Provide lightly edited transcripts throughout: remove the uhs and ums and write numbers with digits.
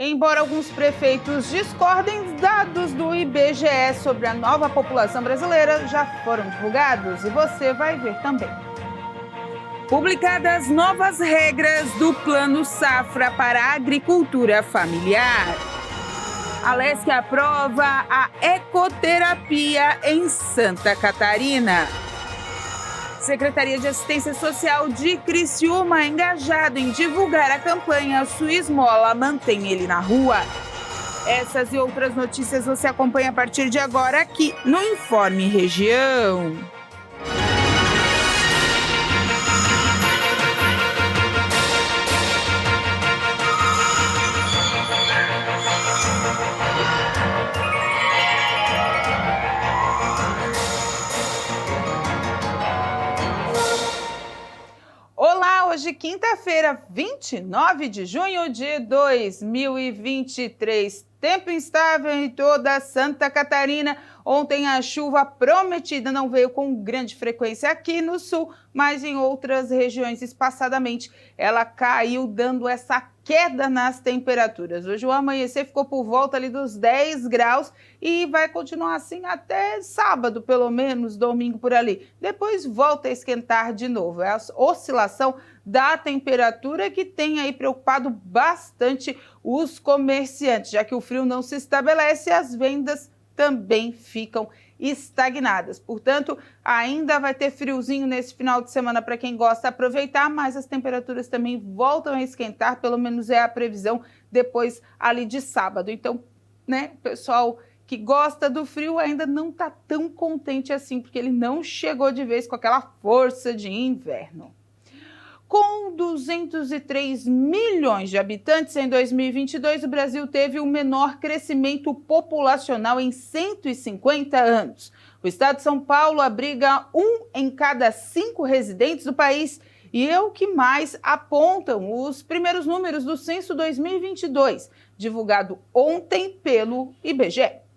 Embora alguns prefeitos discordem, dados do IBGE sobre a nova população brasileira já foram divulgados e você vai ver também. Publicadas novas regras do Plano Safra para a agricultura familiar. Alesc aprova a ecoterapia em Santa Catarina. Secretaria de Assistência Social de Criciúma, engajado em divulgar a campanha Sua Esmola Mantém Ele na Rua. Essas e outras notícias você acompanha a partir de agora aqui no Informe Região. Hoje, quinta-feira, 29 de junho de 2023. Tempo instável em toda Santa Catarina. Ontem a chuva prometida não veio com grande frequência aqui no sul, mas em outras regiões espaçadamente ela caiu, dando essa queda nas temperaturas. Hoje o amanhecer ficou por volta ali dos 10 graus e vai continuar assim até sábado, pelo menos, domingo por ali. Depois volta a esquentar de novo. É a oscilação da temperatura que tem aí preocupado bastante os comerciantes, já que o frio não se estabelece e as vendas também ficam estagnadas. Portanto, ainda vai ter friozinho nesse final de semana para quem gosta de aproveitar, mas as temperaturas também voltam a esquentar, pelo menos é a previsão depois ali de sábado. Então, né, pessoal que gosta do frio ainda não está tão contente assim, porque ele não chegou de vez com aquela força de inverno. Com 203 milhões de habitantes em 2022, o Brasil teve o menor crescimento populacional em 150 anos. O estado de São Paulo abriga 1 em cada 5 residentes do país e é o que mais apontam os primeiros números do Censo 2022, divulgado ontem pelo IBGE.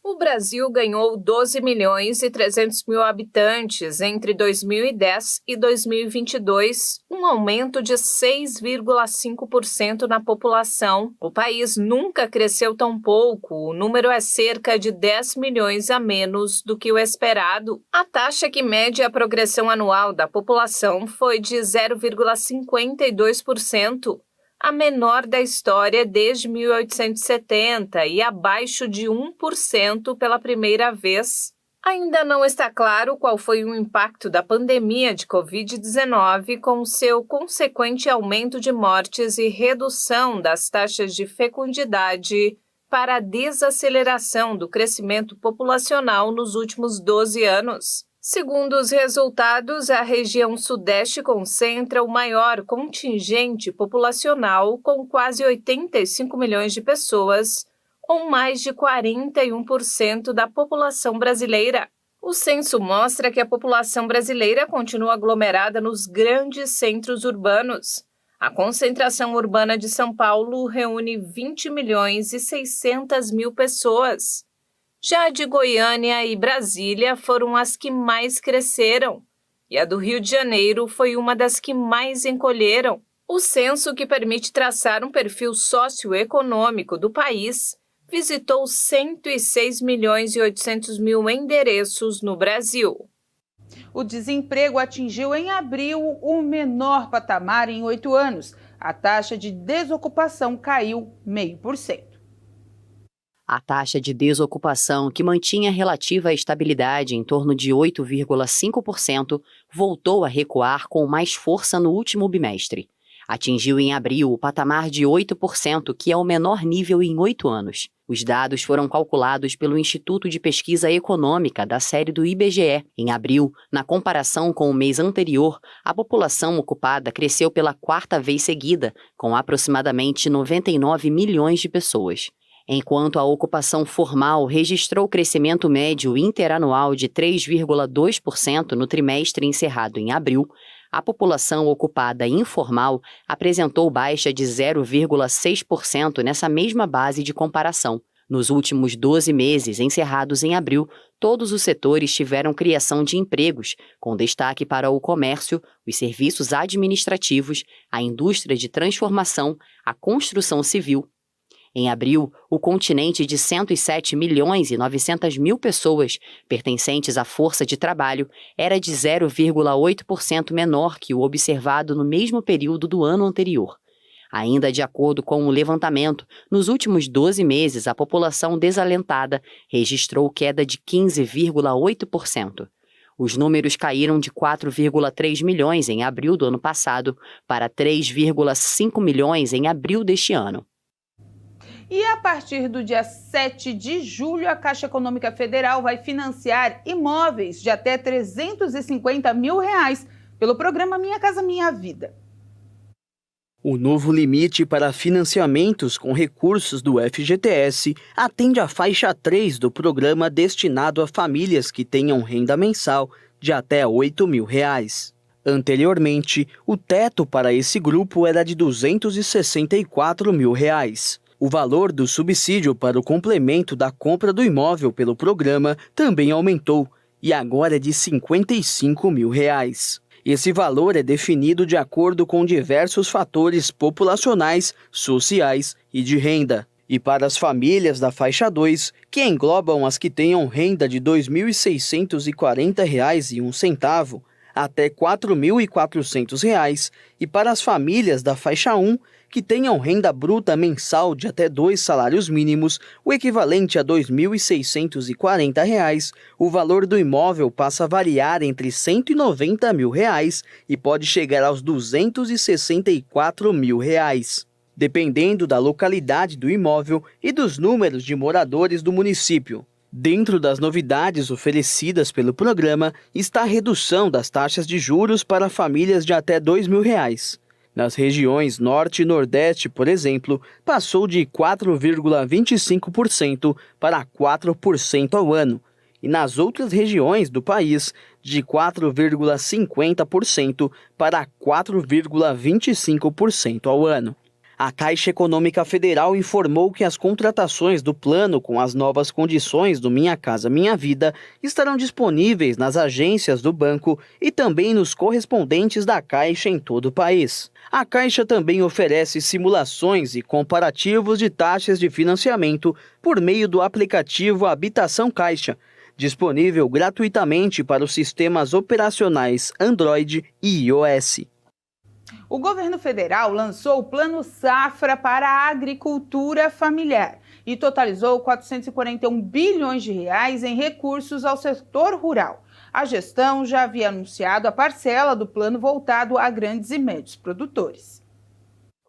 O Brasil ganhou 12 milhões e 300 mil habitantes entre 2010 e 2022, um aumento de 6,5% na população. O país nunca cresceu tão pouco, o número é cerca de 10 milhões a menos do que o esperado. A taxa que mede a progressão anual da população foi de 0,52%. A menor da história desde 1870 e abaixo de 1% pela primeira vez. Ainda não está claro qual foi o impacto da pandemia de Covid-19 com seu consequente aumento de mortes e redução das taxas de fecundidade para a desaceleração do crescimento populacional nos últimos 12 anos. Segundo os resultados, a região sudeste concentra o maior contingente populacional, com quase 85 milhões de pessoas, ou mais de 41% da população brasileira. O censo mostra que a população brasileira continua aglomerada nos grandes centros urbanos. A concentração urbana de São Paulo reúne 20 milhões e 600 mil pessoas. Já a de Goiânia e Brasília foram as que mais cresceram, e a do Rio de Janeiro foi uma das que mais encolheram. O censo, que permite traçar um perfil socioeconômico do país, visitou 106 milhões e 800 mil endereços no Brasil. O desemprego atingiu em abril o menor patamar em 8 anos. A taxa de desocupação caiu 0,5%. A taxa de desocupação, que mantinha relativa estabilidade em torno de 8,5%, voltou a recuar com mais força no último bimestre. Atingiu em abril o patamar de 8%, que é o menor nível em 8 anos. Os dados foram calculados pelo Instituto de Pesquisa Econômica da série do IBGE. Em abril, na comparação com o mês anterior, a população ocupada cresceu pela 4ª vez seguida, com aproximadamente 99 milhões de pessoas. Enquanto a ocupação formal registrou crescimento médio interanual de 3,2% no trimestre encerrado em abril, a população ocupada informal apresentou baixa de 0,6% nessa mesma base de comparação. Nos últimos 12 meses, encerrados em abril, todos os setores tiveram criação de empregos, com destaque para o comércio, os serviços administrativos, a indústria de transformação, a construção civil. Em abril, o continente de 107 milhões e 900 mil pessoas pertencentes à força de trabalho era de 0,8% menor que o observado no mesmo período do ano anterior. Ainda de acordo com o levantamento, nos últimos 12 meses, a população desalentada registrou queda de 15,8%. Os números caíram de 4,3 milhões em abril do ano passado para 3,5 milhões em abril deste ano. E a partir do dia 7 de julho, a Caixa Econômica Federal vai financiar imóveis de até R$ 350 mil pelo programa Minha Casa Minha Vida. O novo limite para financiamentos com recursos do FGTS atende à faixa 3 do programa destinado a famílias que tenham renda mensal de até R$ 8 mil. Anteriormente, o teto para esse grupo era de R$ 264 mil. O valor do subsídio para o complemento da compra do imóvel pelo programa também aumentou e agora é de R$ 55 mil. Esse valor é definido de acordo com diversos fatores populacionais, sociais e de renda. E para as famílias da faixa 2, que englobam as que tenham renda de R$ 2.640,01 até R$ 4.400, e para as famílias da faixa 1, que tenham renda bruta mensal de até 2 salários mínimos, o equivalente a R$ 2.640, o valor do imóvel passa a variar entre R$ 190 mil e pode chegar aos R$ 264 mil, dependendo da localidade do imóvel e dos números de moradores do município. Dentro das novidades oferecidas pelo programa está a redução das taxas de juros para famílias de até R$ 2 mil. Nas regiões Norte e Nordeste, por exemplo, passou de 4,25% para 4% ao ano, e nas outras regiões do país, de 4,50% para 4,25% ao ano. A Caixa Econômica Federal informou que as contratações do plano com as novas condições do Minha Casa Minha Vida estarão disponíveis nas agências do banco e também nos correspondentes da Caixa em todo o país. A Caixa também oferece simulações e comparativos de taxas de financiamento por meio do aplicativo Habitação Caixa, disponível gratuitamente para os sistemas operacionais Android e iOS. O governo federal lançou o Plano Safra para a agricultura familiar e totalizou 441 bilhões de reais em recursos ao setor rural. A gestão já havia anunciado a parcela do plano voltado a grandes e médios produtores.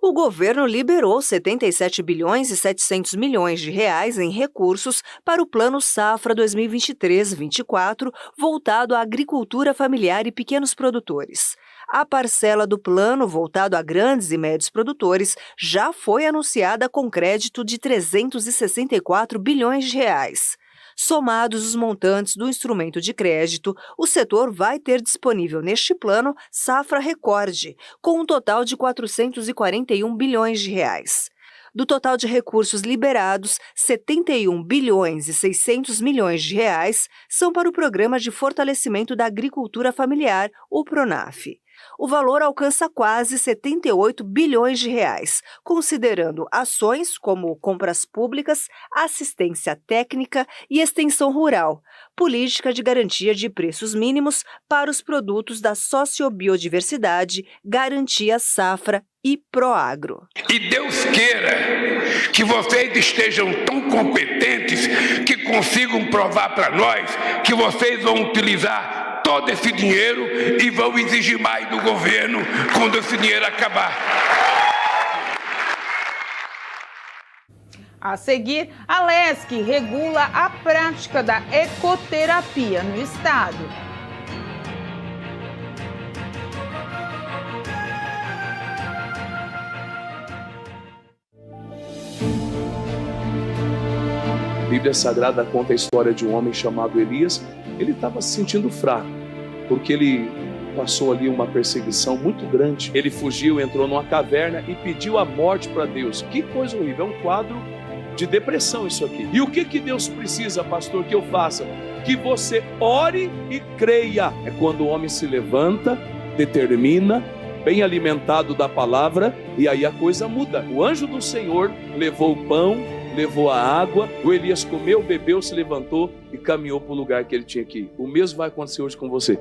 O governo liberou 77 bilhões e 700 milhões de reais em recursos para o Plano Safra 2023-24, voltado à agricultura familiar e pequenos produtores. A parcela do plano voltado a grandes e médios produtores já foi anunciada com crédito de 364 bilhões de reais. Somados os montantes do instrumento de crédito, o setor vai ter disponível neste plano safra recorde, com um total de 441 bilhões de reais. Do total de recursos liberados, 71 bilhões e 600 milhões de reais são para o Programa de Fortalecimento da Agricultura Familiar, o PRONAF. O valor alcança quase 78 bilhões de reais, considerando ações como compras públicas, assistência técnica e extensão rural, política de garantia de preços mínimos para os produtos da sociobiodiversidade, garantia safra e Proagro. E Deus queira que vocês estejam tão competentes que consigam provar para nós que vocês vão utilizar todo esse dinheiro e vão exigir mais do governo quando esse dinheiro acabar. A seguir, a LESC regula a prática da ecoterapia no estado. A Bíblia Sagrada conta a história de um homem chamado Elias. Ele estava se sentindo fraco, porque ele passou ali uma perseguição muito grande. Ele fugiu, entrou numa caverna e pediu a morte para Deus. Que coisa horrível, é um quadro de depressão isso aqui. E o que Deus precisa, pastor, que eu faça? Que você ore e creia. É quando o homem se levanta, determina, bem alimentado da palavra, e aí a coisa muda. O anjo do Senhor levou o pão, levou a água, o Elias comeu, bebeu, se levantou e caminhou para o lugar que ele tinha que ir. O mesmo vai acontecer hoje com você.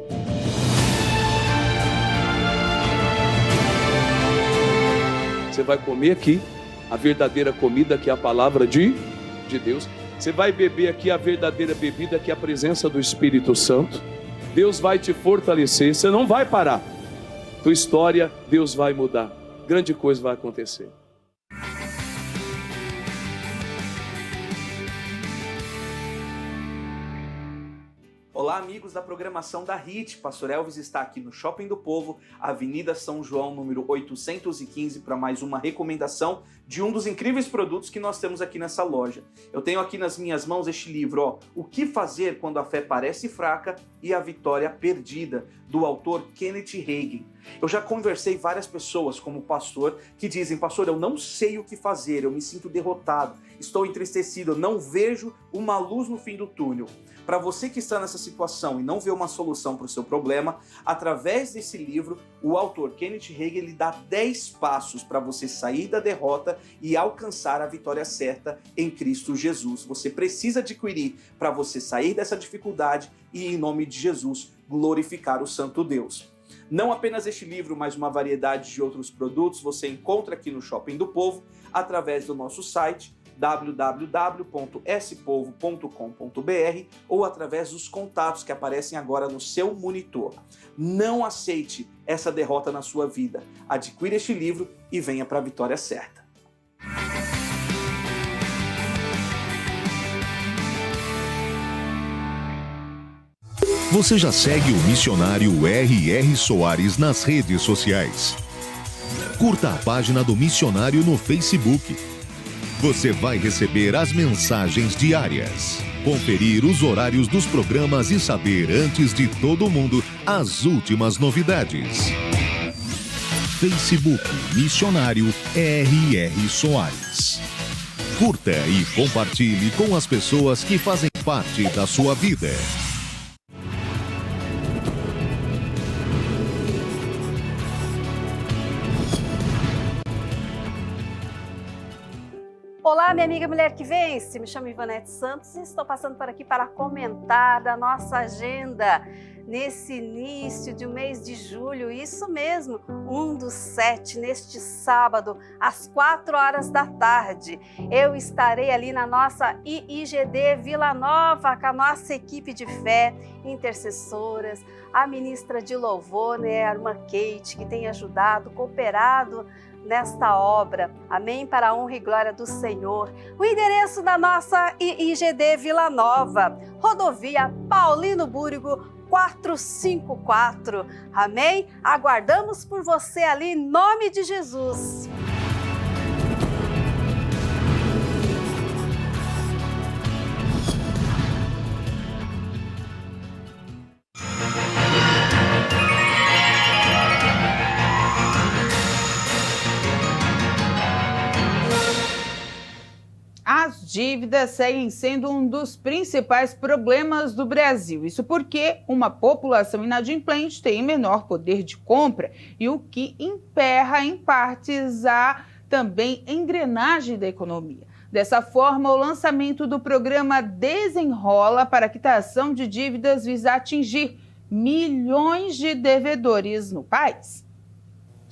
Você vai comer aqui a verdadeira comida, que é a palavra de Deus. Você vai beber aqui a verdadeira bebida, que é a presença do Espírito Santo. Deus vai te fortalecer, você não vai parar. Tua história, Deus vai mudar. Grande coisa vai acontecer. Olá, amigos da programação da HIT. Pastor Elvis está aqui no Shopping do Povo, Avenida São João, número 815, para mais uma recomendação de um dos incríveis produtos que nós temos aqui nessa loja. Eu tenho aqui nas minhas mãos este livro, O que fazer quando a fé parece fraca e a vitória perdida, do autor Kenneth Hagin. Eu já conversei várias pessoas, como pastor, que dizem: pastor, eu não sei o que fazer, eu me sinto derrotado, estou entristecido, eu não vejo uma luz no fim do túnel. Para você que está nessa situação e não vê uma solução para o seu problema, através desse livro, o autor Kenneth Hagin ele dá 10 passos para você sair da derrota e alcançar a vitória certa em Cristo Jesus. Você precisa adquirir para você sair dessa dificuldade e, em nome de Jesus, glorificar o Santo Deus. Não apenas este livro, mas uma variedade de outros produtos você encontra aqui no Shopping do Povo, através do nosso site www.spovo.com.br ou através dos contatos que aparecem agora no seu monitor. Não aceite essa derrota na sua vida. Adquira este livro e venha para a vitória certa. Você já segue o missionário R.R. Soares nas redes sociais? Curta a página do missionário no Facebook. Você vai receber as mensagens diárias, conferir os horários dos programas e saber antes de todo mundo as últimas novidades. Facebook Missionário R.R. Soares. Curta e compartilhe com as pessoas que fazem parte da sua vida. Olá, minha amiga Mulher que Vence, me chamo Ivanete Santos e estou passando por aqui para comentar da nossa agenda nesse início de mês de julho, isso mesmo, 1/7, neste sábado, às 4 da tarde. Eu estarei ali na nossa IIGD Vila Nova com a nossa equipe de fé, intercessoras, a ministra de louvor, né, a irmã Kate, que tem ajudado, cooperado nesta obra, amém? Para a honra e glória do Senhor. O endereço da nossa IIGD Vila Nova, rodovia Paulino Búrigo 454, amém? Aguardamos por você ali em nome de Jesus. As dívidas seguem sendo um dos principais problemas do Brasil. Isso porque uma população inadimplente tem menor poder de compra e o que emperra em partes a também engrenagem da economia. Dessa forma, o lançamento do programa Desenrola para a quitação de dívidas visa atingir milhões de devedores no país.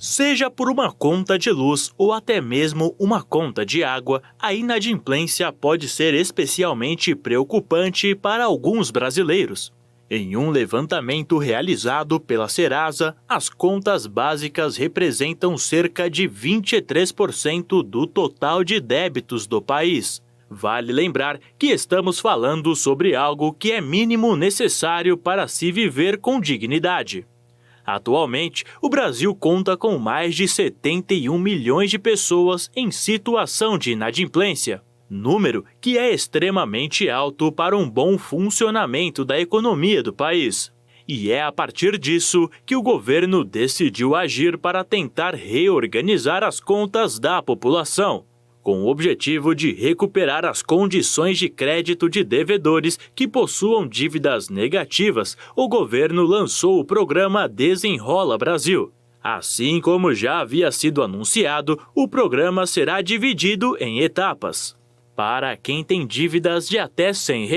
Seja por uma conta de luz ou até mesmo uma conta de água, a inadimplência pode ser especialmente preocupante para alguns brasileiros. Em um levantamento realizado pela Serasa, as contas básicas representam cerca de 23% do total de débitos do país. Vale lembrar que estamos falando sobre algo que é mínimo necessário para se viver com dignidade. Atualmente, o Brasil conta com mais de 71 milhões de pessoas em situação de inadimplência, número que é extremamente alto para um bom funcionamento da economia do país. E é a partir disso que o governo decidiu agir para tentar reorganizar as contas da população. Com o objetivo de recuperar as condições de crédito de devedores que possuam dívidas negativas, o governo lançou o programa Desenrola Brasil. Assim como já havia sido anunciado, o programa será dividido em etapas. Para quem tem dívidas de até R$ 100,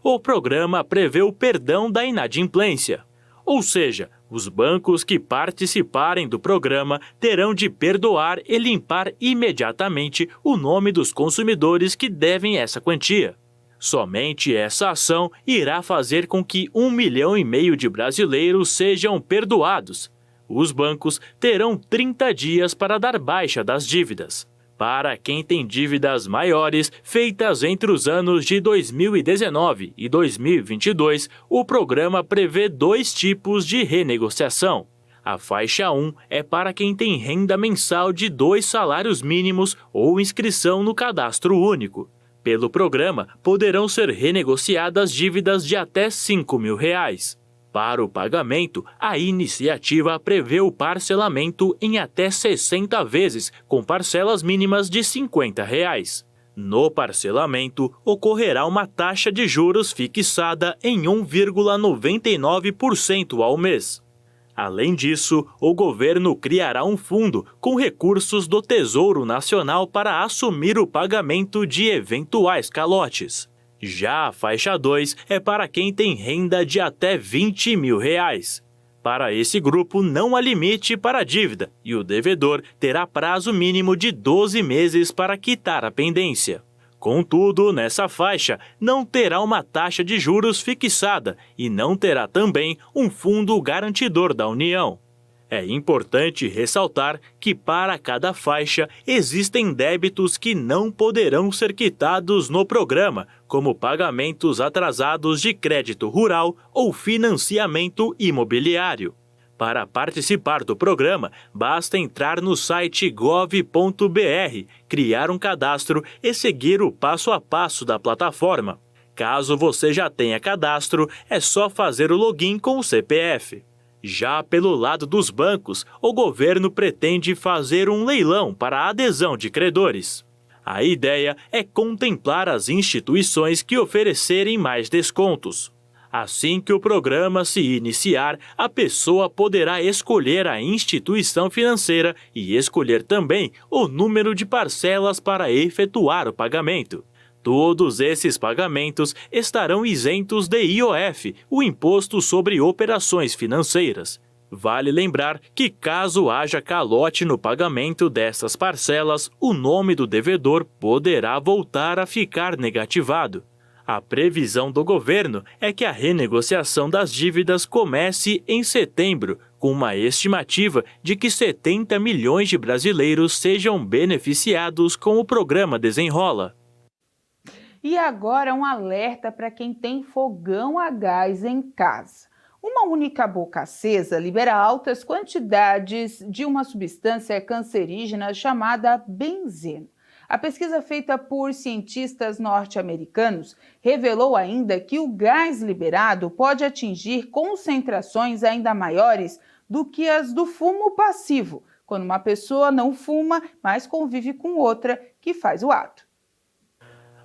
o programa prevê o perdão da inadimplência. Ou seja, os bancos que participarem do programa terão de perdoar e limpar imediatamente o nome dos consumidores que devem essa quantia. Somente essa ação irá fazer com que 1,5 milhão de brasileiros sejam perdoados. Os bancos terão 30 dias para dar baixa das dívidas. Para quem tem dívidas maiores feitas entre os anos de 2019 e 2022, o programa prevê 2 tipos de renegociação. A faixa 1 é para quem tem renda mensal de 2 salários mínimos ou inscrição no cadastro único. Pelo programa, poderão ser renegociadas dívidas de até R$ 5.000. Para o pagamento, a iniciativa prevê o parcelamento em até 60 vezes, com parcelas mínimas de R$ 50. No parcelamento, ocorrerá uma taxa de juros fixada em 1,99% ao mês. Além disso, o governo criará um fundo com recursos do Tesouro Nacional para assumir o pagamento de eventuais calotes. Já a faixa 2 é para quem tem renda de até R$ 20.000. Para esse grupo não há limite para a dívida e o devedor terá prazo mínimo de 12 meses para quitar a pendência. Contudo, nessa faixa não terá uma taxa de juros fixada e não terá também um fundo garantidor da União. É importante ressaltar que para cada faixa existem débitos que não poderão ser quitados no programa, como pagamentos atrasados de crédito rural ou financiamento imobiliário. Para participar do programa, basta entrar no site gov.br, criar um cadastro e seguir o passo a passo da plataforma. Caso você já tenha cadastro, é só fazer o login com o CPF. Já pelo lado dos bancos, o governo pretende fazer um leilão para a adesão de credores. A ideia é contemplar as instituições que oferecerem mais descontos. Assim que o programa se iniciar, a pessoa poderá escolher a instituição financeira e escolher também o número de parcelas para efetuar o pagamento. Todos esses pagamentos estarão isentos de IOF, o Imposto sobre Operações Financeiras. Vale lembrar que, caso haja calote no pagamento dessas parcelas, o nome do devedor poderá voltar a ficar negativado. A previsão do governo é que a renegociação das dívidas comece em setembro, com uma estimativa de que 70 milhões de brasileiros sejam beneficiados com o programa Desenrola. E agora um alerta para quem tem fogão a gás em casa. Uma única boca acesa libera altas quantidades de uma substância cancerígena chamada benzeno. A pesquisa feita por cientistas norte-americanos revelou ainda que o gás liberado pode atingir concentrações ainda maiores do que as do fumo passivo, quando uma pessoa não fuma, mas convive com outra que faz o ato.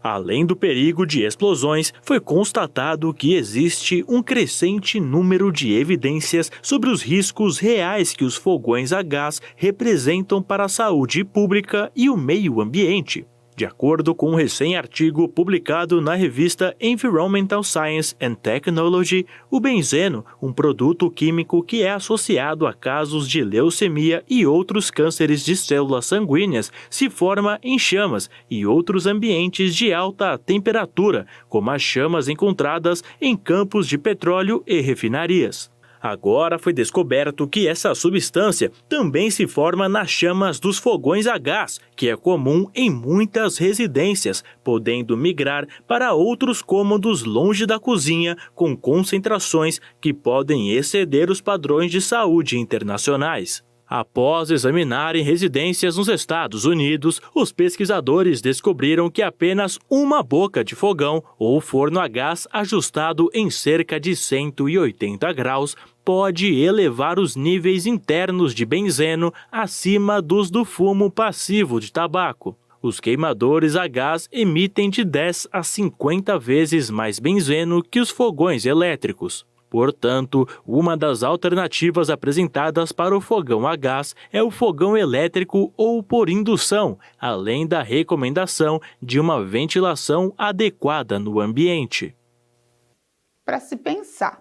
Além do perigo de explosões, foi constatado que existe um crescente número de evidências sobre os riscos reais que os fogões a gás representam para a saúde pública e o meio ambiente. De acordo com um recém-artigo publicado na revista Environmental Science and Technology, o benzeno, um produto químico que é associado a casos de leucemia e outros cânceres de células sanguíneas, se forma em chamas e outros ambientes de alta temperatura, como as chamas encontradas em campos de petróleo e refinarias. Agora foi descoberto que essa substância também se forma nas chamas dos fogões a gás, que é comum em muitas residências, podendo migrar para outros cômodos longe da cozinha, com concentrações que podem exceder os padrões de saúde internacionais. Após examinarem residências nos Estados Unidos, os pesquisadores descobriram que apenas uma boca de fogão ou forno a gás ajustado em cerca de 180 graus pode elevar os níveis internos de benzeno acima dos do fumo passivo de tabaco. Os queimadores a gás emitem de 10 a 50 vezes mais benzeno que os fogões elétricos. Portanto, uma das alternativas apresentadas para o fogão a gás é o fogão elétrico ou por indução, além da recomendação de uma ventilação adequada no ambiente. Para se pensar.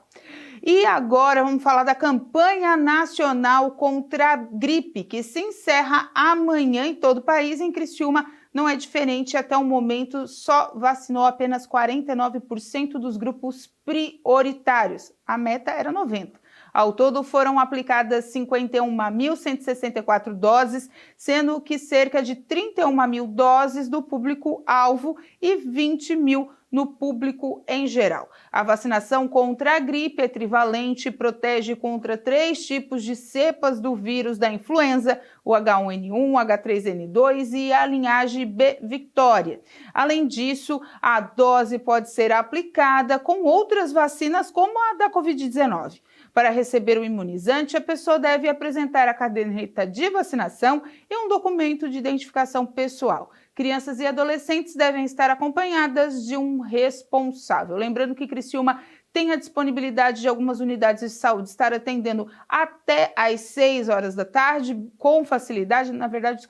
E agora vamos falar da campanha nacional contra a gripe, que se encerra amanhã em todo o país. Em Criciúma não é diferente, até o momento só vacinou apenas 49% dos grupos prioritários. A meta era 90%. Ao todo foram aplicadas 51.164 doses, sendo que cerca de 31.000 doses do público-alvo e 20.000 no público em geral. A vacinação contra a gripe é trivalente e protege contra 3 tipos de cepas do vírus da influenza, o H1N1, H3N2 e a linhagem B Victoria. Além disso, a dose pode ser aplicada com outras vacinas, como a da Covid-19. Para receber o imunizante, a pessoa deve apresentar a caderneta de vacinação e um documento de identificação pessoal. Crianças e adolescentes devem estar acompanhadas de um responsável. Lembrando que Criciúma tem a disponibilidade de algumas unidades de saúde estar atendendo até às 6 horas da tarde, com facilidade,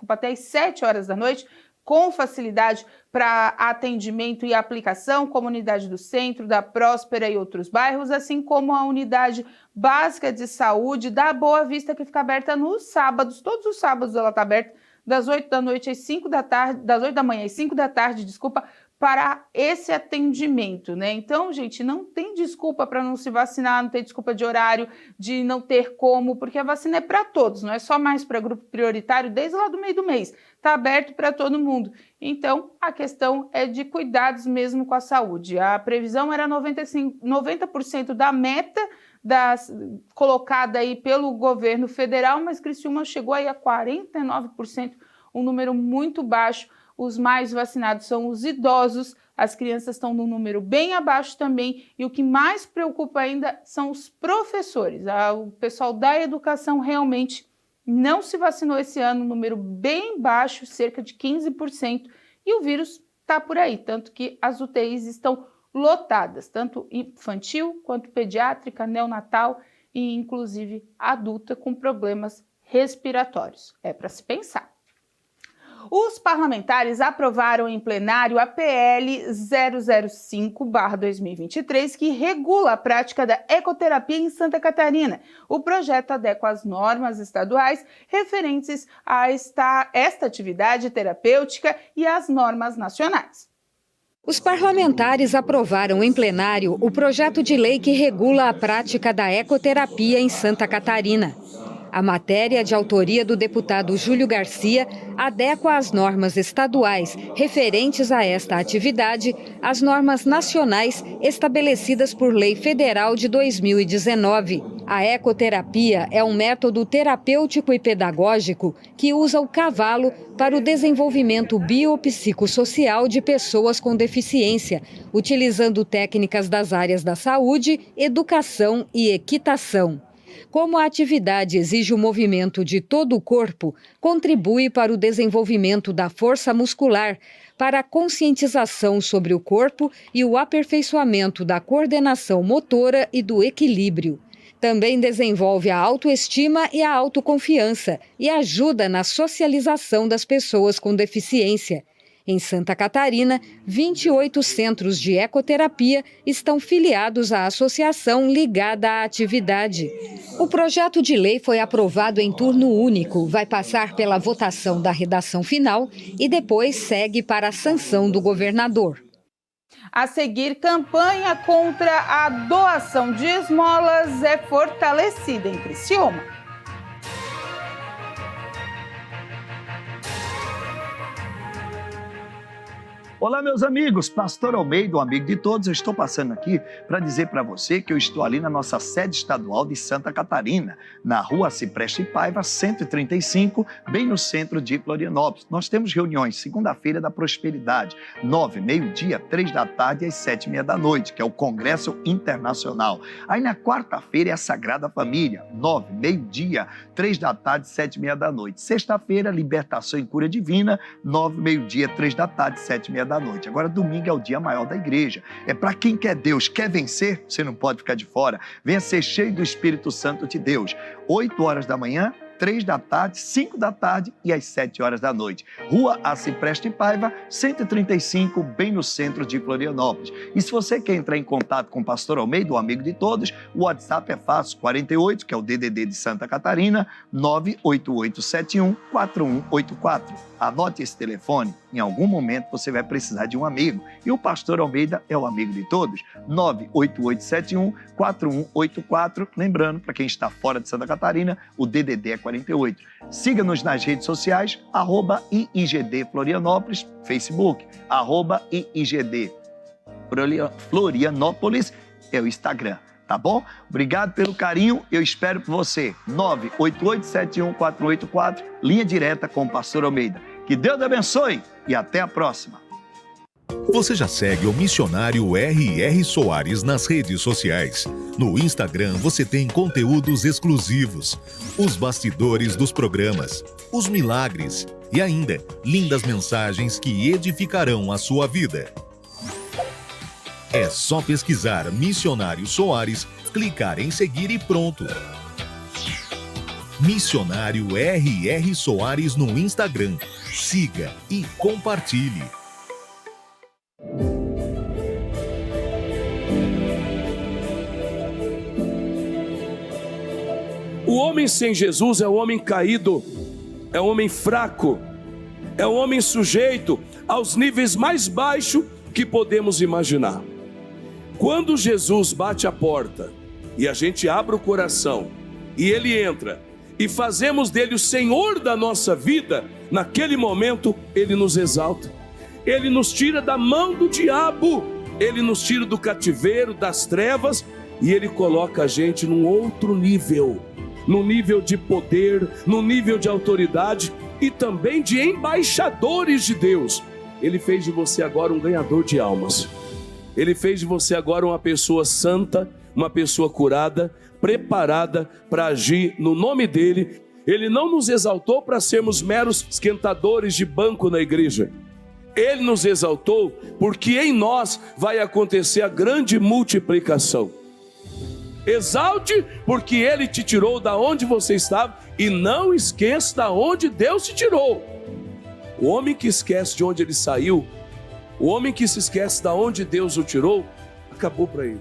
até às 7 horas da noite, com facilidade para atendimento e aplicação, como a unidade do Centro, da Próspera e outros bairros, assim como a unidade básica de saúde da Boa Vista, que fica aberta nos sábados. Todos os sábados ela está aberta, das 8 da noite às 5 da tarde, das 8 da manhã às 5 da tarde, para esse atendimento, né? Então, gente, não tem desculpa para não se vacinar, não tem desculpa de horário, de não ter como, porque a vacina é para todos, não é só mais para grupo prioritário, desde lá do meio do mês, está aberto para todo mundo. Então, a questão é de cuidados mesmo com a saúde. A previsão era 90% da meta colocada aí pelo governo federal, mas Criciúma chegou aí a 49%, um número muito baixo. Os mais vacinados são os idosos, as crianças estão num número bem abaixo também, e o que mais preocupa ainda são os professores. O pessoal da educação realmente não se vacinou esse ano, um número bem baixo, cerca de 15%, e o vírus está por aí, tanto que as UTIs estão lotadas, tanto infantil quanto pediátrica, neonatal e inclusive adulta com problemas respiratórios. É para se pensar. Os parlamentares aprovaram em plenário a PL 005/2023, que regula a prática da ecoterapia em Santa Catarina. O projeto adequa as normas estaduais referentes a esta atividade terapêutica e às normas nacionais. Os parlamentares aprovaram em plenário o projeto de lei que regula a prática da ecoterapia em Santa Catarina. A matéria, de autoria do deputado Júlio Garcia, adequa as normas estaduais referentes a esta atividade às normas nacionais estabelecidas por Lei Federal de 2019. A ecoterapia é um método terapêutico e pedagógico que usa o cavalo para o desenvolvimento biopsicossocial de pessoas com deficiência, utilizando técnicas das áreas da saúde, educação e equitação. Como a atividade exige o movimento de todo o corpo, contribui para o desenvolvimento da força muscular, para a conscientização sobre o corpo e o aperfeiçoamento da coordenação motora e do equilíbrio. Também desenvolve a autoestima e a autoconfiança e ajuda na socialização das pessoas com deficiência. Em Santa Catarina, 28 centros de ecoterapia estão filiados à associação ligada à atividade. O projeto de lei foi aprovado em turno único, vai passar pela votação da redação final e depois segue para a sanção do governador. A seguir, campanha contra a doação de esmolas é fortalecida em Criciúma. Olá, meus amigos, Pastor Almeida, um amigo de todos, eu estou passando aqui para dizer para você que eu estou ali na nossa sede estadual de Santa Catarina, na rua Cipreste e Paiva, 135, bem no centro de Florianópolis. Nós temos reuniões, segunda-feira da Prosperidade, 9, meio-dia, 3 da tarde e às 7h30 da noite, que é o Congresso Internacional. Aí na quarta-feira é a Sagrada Família, 9, meio-dia, 3 da tarde, 7h30 da noite. Sexta-feira, Libertação e Cura Divina, 9, meio-dia, 3 da tarde, 7h30 da noite. Agora, domingo é o dia maior da igreja. É para quem quer Deus, quer vencer, você não pode ficar de fora. Venha ser cheio do Espírito Santo de Deus. 8 horas da manhã, 3 da tarde, 5 da tarde e às 7 horas da noite. Rua Cipreste e Paiva, 135, bem no centro de Florianópolis. E se você quer entrar em contato com o Pastor Almeida, o amigo de todos, o WhatsApp é fácil, 48, que é o DDD de Santa Catarina, 988714184. Anote esse telefone, em algum momento você vai precisar de um amigo. E o Pastor Almeida é o amigo de todos, 988714184. Lembrando, para quem está fora de Santa Catarina, o DDD é 48. Siga-nos nas redes sociais, @IIGD Florianópolis, Facebook, @IIGD Florianópolis é o Instagram. Tá bom? Obrigado pelo carinho, eu espero por você. 988714184, linha direta com o Pastor Almeida. Que Deus abençoe e até a próxima. Você já segue o missionário R.R. Soares nas redes sociais. No Instagram você tem conteúdos exclusivos, os bastidores dos programas, os milagres e ainda lindas mensagens que edificarão a sua vida. É só pesquisar Missionário Soares, clicar em seguir e pronto. Missionário R.R. Soares no Instagram. Siga e compartilhe. O homem sem Jesus é o homem caído, é o homem fraco, é o homem sujeito aos níveis mais baixos que podemos imaginar. Quando Jesus bate a porta e a gente abre o coração e ele entra e fazemos dele o Senhor da nossa vida, naquele momento ele nos exalta, ele nos tira da mão do diabo, ele nos tira do cativeiro, das trevas e ele coloca a gente num outro nível, no nível de poder, no nível de autoridade e também de embaixadores de Deus. Ele fez de você agora um ganhador de almas. Ele fez de você agora uma pessoa santa, uma pessoa curada, preparada para agir no nome dele. Ele não nos exaltou para sermos meros esquentadores de banco na igreja. Ele nos exaltou porque em nós vai acontecer a grande multiplicação. Exalte porque ele te tirou da onde você estava e não esqueça da onde Deus te tirou. O homem que esquece de onde ele saiu, o homem que se esquece de onde Deus o tirou, acabou para ele.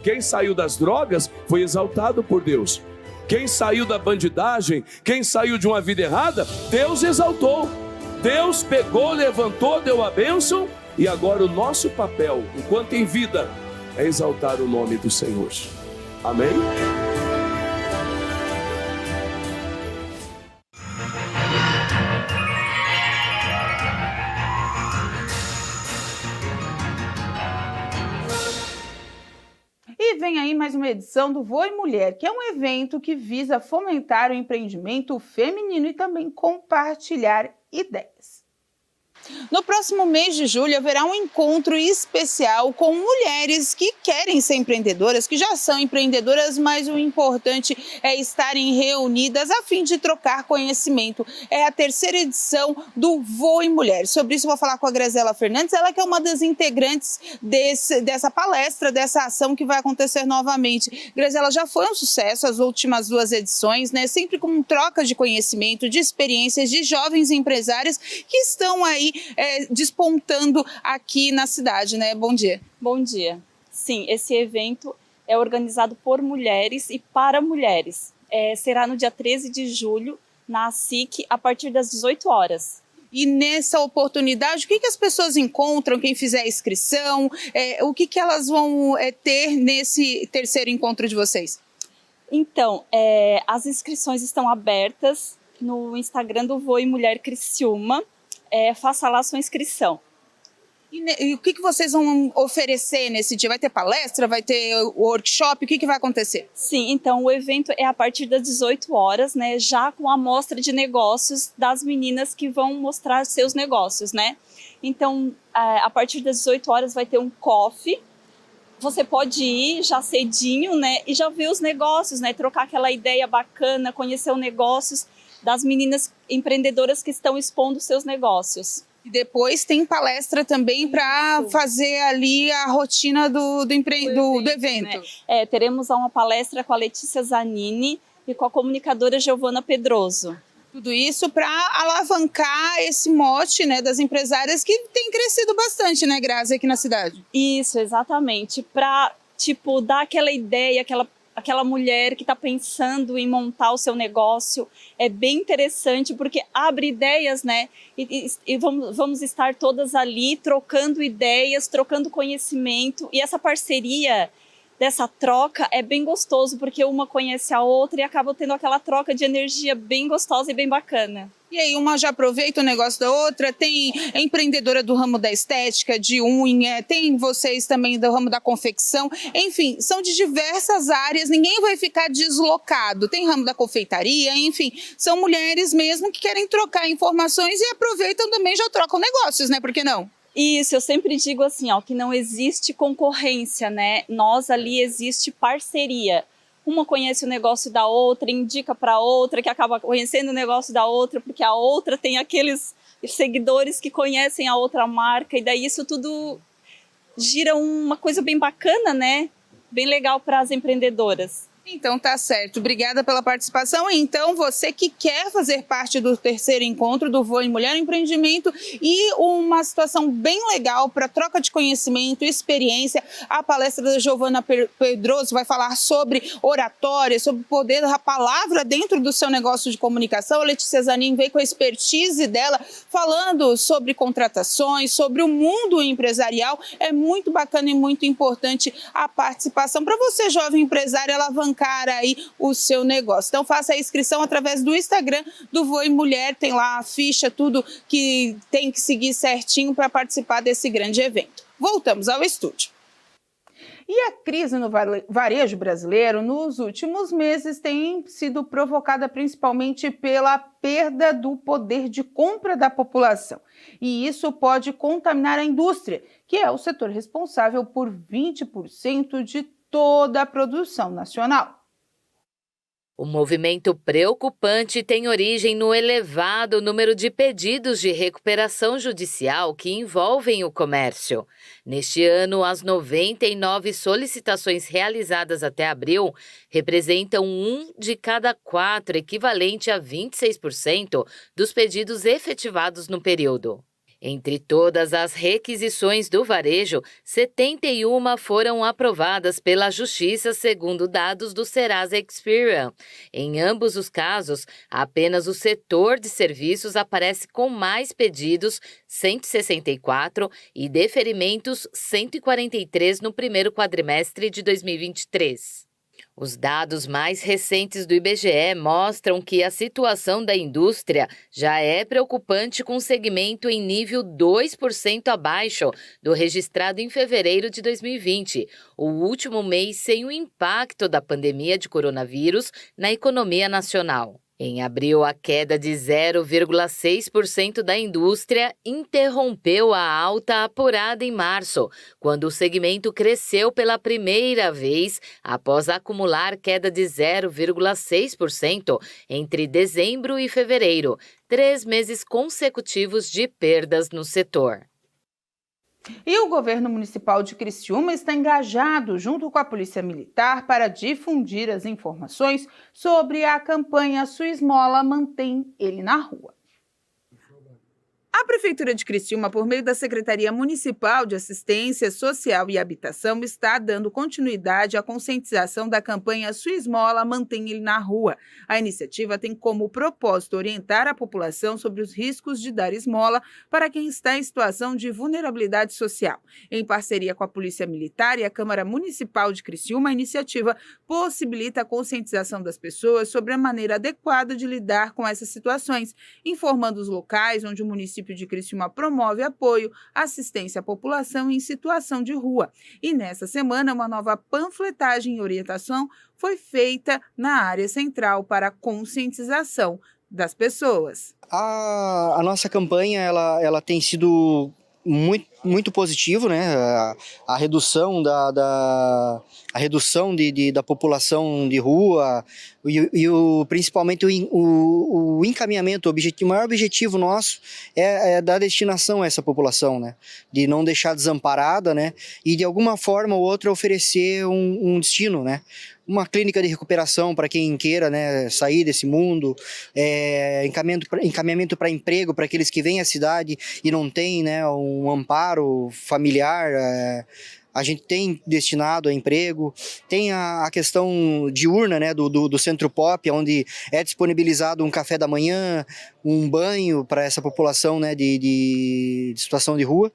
Quem saiu das drogas foi exaltado por Deus. Quem saiu da bandidagem, quem saiu de uma vida errada, Deus exaltou. Deus pegou, levantou, deu a bênção e agora o nosso papel, enquanto em vida, é exaltar o nome do Senhor. Amém? E vem aí mais uma edição do Voe Mulher, que é um evento que visa fomentar o empreendimento feminino e também compartilhar ideias. No próximo mês de julho haverá um encontro especial com mulheres que querem ser empreendedoras, que já são empreendedoras, mas o importante é estarem reunidas a fim de trocar conhecimento. É a terceira edição do Voe Mulher. Sobre isso eu vou falar com a Graziela Fernandes, ela que é uma das integrantes dessa palestra, dessa ação que vai acontecer novamente. Graziela, já foi um sucesso as últimas 2 edições, né? Sempre com troca de conhecimento, de experiências de jovens empresárias que estão aí despontando aqui na cidade, né? Bom dia. Bom dia. Sim, esse evento é organizado por mulheres e para mulheres. Será no dia 13 de julho, na SIC, a partir das 18 horas. E nessa oportunidade, o que as pessoas encontram, quem fizer a inscrição, o que elas vão ter nesse terceiro encontro de vocês? Então, as inscrições estão abertas no Instagram do Voe Mulher Criciúma. Faça lá a sua inscrição. E o que vocês vão oferecer nesse dia? Vai ter palestra, vai ter workshop, o que vai acontecer? Sim, então o evento é a partir das 18 horas, né, já com a mostra de negócios das meninas que vão mostrar seus negócios, né? Então, a partir das 18 horas vai ter um coffee. Você pode ir já cedinho, né, e já ver os negócios, né, trocar aquela ideia bacana, conhecer os negócios das meninas empreendedoras que estão expondo seus negócios. E depois tem palestra também para fazer ali a rotina do evento. Né? Teremos uma palestra com a Letícia Zanini e com a comunicadora Giovana Pedroso. Tudo isso para alavancar esse mote, né, das empresárias que tem crescido bastante, né, Grazi, aqui na cidade. Isso, exatamente. Para, dar aquela ideia, aquela mulher que está pensando em montar o seu negócio. É bem interessante porque abre ideias, né? E vamos estar todas ali trocando ideias, trocando conhecimento. E essa parceria dessa troca é bem gostoso porque uma conhece a outra e acaba tendo aquela troca de energia bem gostosa e bem bacana. E aí uma já aproveita o negócio da outra, tem empreendedora do ramo da estética, de unha, tem vocês também do ramo da confecção, enfim, são de diversas áreas, ninguém vai ficar deslocado, tem ramo da confeitaria, enfim, são mulheres mesmo que querem trocar informações e aproveitam também, já trocam negócios, né, por que não? Isso, eu sempre digo assim, ó, que não existe concorrência, né, nós ali existe parceria. Uma conhece o negócio da outra, indica para outra, que acaba conhecendo o negócio da outra, porque a outra tem aqueles seguidores que conhecem a outra marca, e daí isso tudo gira uma coisa bem bacana, né? Bem legal para as empreendedoras. Então tá certo, obrigada pela participação. Então você que quer fazer parte do terceiro encontro do Voe Mulher Empreendimento e uma situação bem legal para troca de conhecimento, experiência, a palestra da Giovana Pedroso vai falar sobre oratória, sobre o poder da palavra dentro do seu negócio de comunicação. A Letícia Zanin veio com a expertise dela falando sobre contratações, sobre o mundo empresarial. É muito bacana e muito importante a participação para você, jovem empresário, alavancar aí o seu negócio. Então faça a inscrição através do Instagram do Voe Mulher, tem lá a ficha, tudo que tem que seguir certinho para participar desse grande evento. Voltamos ao estúdio. E a crise no varejo brasileiro nos últimos meses tem sido provocada principalmente pela perda do poder de compra da população. E isso pode contaminar a indústria, que é o setor responsável por 20% de toda a produção nacional. O movimento preocupante tem origem no elevado número de pedidos de recuperação judicial que envolvem o comércio. Neste ano, as 99 solicitações realizadas até abril representam 1 de cada 4, equivalente a 26% dos pedidos efetivados no período. Entre todas as requisições do varejo, 71 foram aprovadas pela Justiça, segundo dados do Serasa Experian. Em ambos os casos, apenas o setor de serviços aparece com mais pedidos, 164, e deferimentos, 143 no primeiro quadrimestre de 2023. Os dados mais recentes do IBGE mostram que a situação da indústria já é preocupante, com o segmento em nível 2% abaixo do registrado em fevereiro de 2020, o último mês sem o impacto da pandemia de coronavírus na economia nacional. Em abril, a queda de 0,6% da indústria interrompeu a alta apurada em março, quando o segmento cresceu pela primeira vez após acumular queda de 0,6% entre dezembro e fevereiro, 3 meses consecutivos de perdas no setor. E o governo municipal de Criciúma está engajado junto com a Polícia Militar para difundir as informações sobre a campanha Sua Esmola Mantém Ele na Rua. A Prefeitura de Criciúma, por meio da Secretaria Municipal de Assistência Social e Habitação, está dando continuidade à conscientização da campanha Sua Esmola Mantém Ele na Rua. A iniciativa tem como propósito orientar a população sobre os riscos de dar esmola para quem está em situação de vulnerabilidade social. Em parceria com a Polícia Militar e a Câmara Municipal de Criciúma, a iniciativa possibilita a conscientização das pessoas sobre a maneira adequada de lidar com essas situações, informando os locais onde o município município de Criciúma promove apoio, assistência à população em situação de rua. E nessa semana, uma nova panfletagem e orientação foi feita na área central para a conscientização das pessoas. A nossa campanha ela tem sido muito positivo, né? A redução da população de rua principalmente o encaminhamento, o maior objetivo nosso é dar destinação a essa população, né? De não deixar desamparada, né? E de alguma forma ou outra oferecer um destino, né? Uma clínica de recuperação para quem queira, né, sair desse mundo, encaminhamento para emprego para aqueles que vêm à cidade e não têm, né, um amparo familiar. A gente tem destinado a emprego, tem a questão diurna, né, do Centro Pop, onde é disponibilizado um café da manhã, um banho para essa população, né, de situação de rua.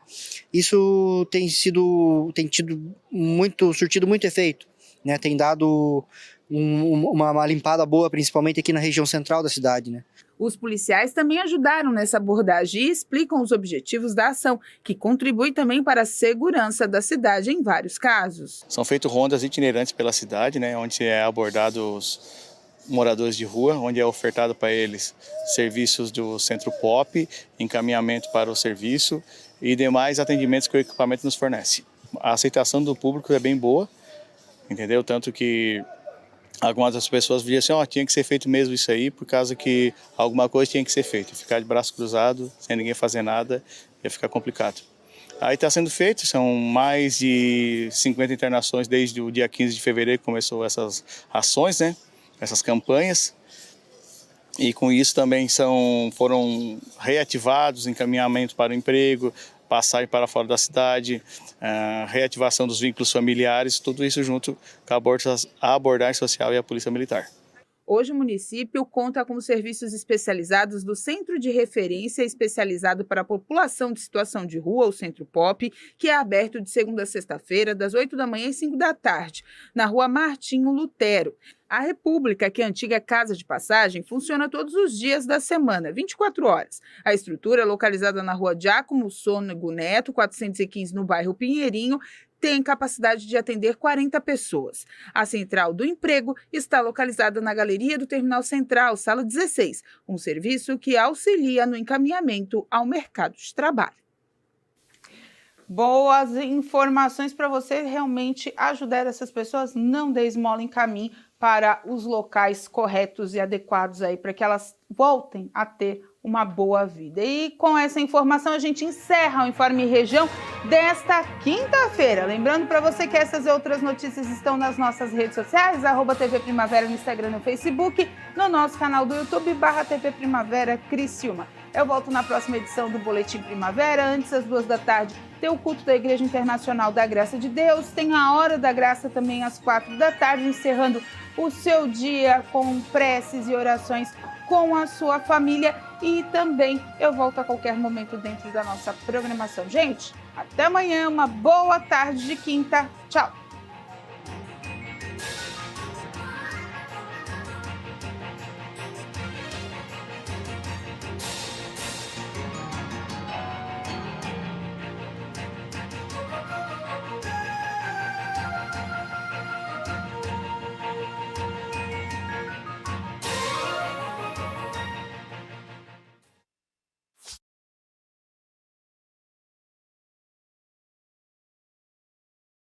Isso tem surtido muito efeito, né, tem dado uma limpada boa, principalmente aqui na região central da cidade, né. Os policiais também ajudaram nessa abordagem e explicam os objetivos da ação, que contribui também para a segurança da cidade em vários casos. São feitas rondas itinerantes pela cidade, né, onde é abordado os moradores de rua, onde é ofertado para eles serviços do Centro Pop, encaminhamento para o serviço e demais atendimentos que o equipamento nos fornece. A aceitação do público é bem boa, entendeu? Tanto que algumas das pessoas diziam assim, tinha que ser feito mesmo isso aí, por causa que alguma coisa tinha que ser feita. Ficar de braço cruzado, sem ninguém fazer nada, ia ficar complicado. Aí está sendo feito, são mais de 50 internações desde o dia 15 de fevereiro que começou essas ações, né? Essas campanhas. E com isso também foram reativados encaminhamento para o emprego, passagem para fora da cidade, reativação dos vínculos familiares, tudo isso junto com a abordagem social e a Polícia Militar. Hoje o município conta com serviços especializados do Centro de Referência Especializado para a População de Situação de Rua, o Centro Pop, que é aberto de segunda a sexta-feira, das 8 da manhã às 5 da tarde, na rua Martinho Lutero. A República, que é a antiga Casa de Passagem, funciona todos os dias da semana, 24 horas. A estrutura, localizada na rua Giacomo Sônego Neto, 415, no bairro Pinheirinho, tem capacidade de atender 40 pessoas. A Central do Emprego está localizada na Galeria do Terminal Central, sala 16, um serviço que auxilia no encaminhamento ao mercado de trabalho. Boas informações para você realmente ajudar essas pessoas, não dê esmola em caminho para os locais corretos e adequados aí, para que elas voltem a ter uma boa vida. E com essa informação a gente encerra o Informe Região desta quinta-feira. Lembrando para você que essas e outras notícias estão nas nossas redes sociais, @TV Primavera no Instagram e no Facebook, no nosso canal do YouTube, /TV Primavera Criciúma. Eu volto na próxima edição do Boletim Primavera. Antes, às 2 da tarde, tem o culto da Igreja Internacional da Graça de Deus. Tem a Hora da Graça também às 4 da tarde, encerrando o seu dia com preces e orações com a sua família. E também eu volto a qualquer momento dentro da nossa programação. Gente, até amanhã, uma boa tarde de quinta. Tchau!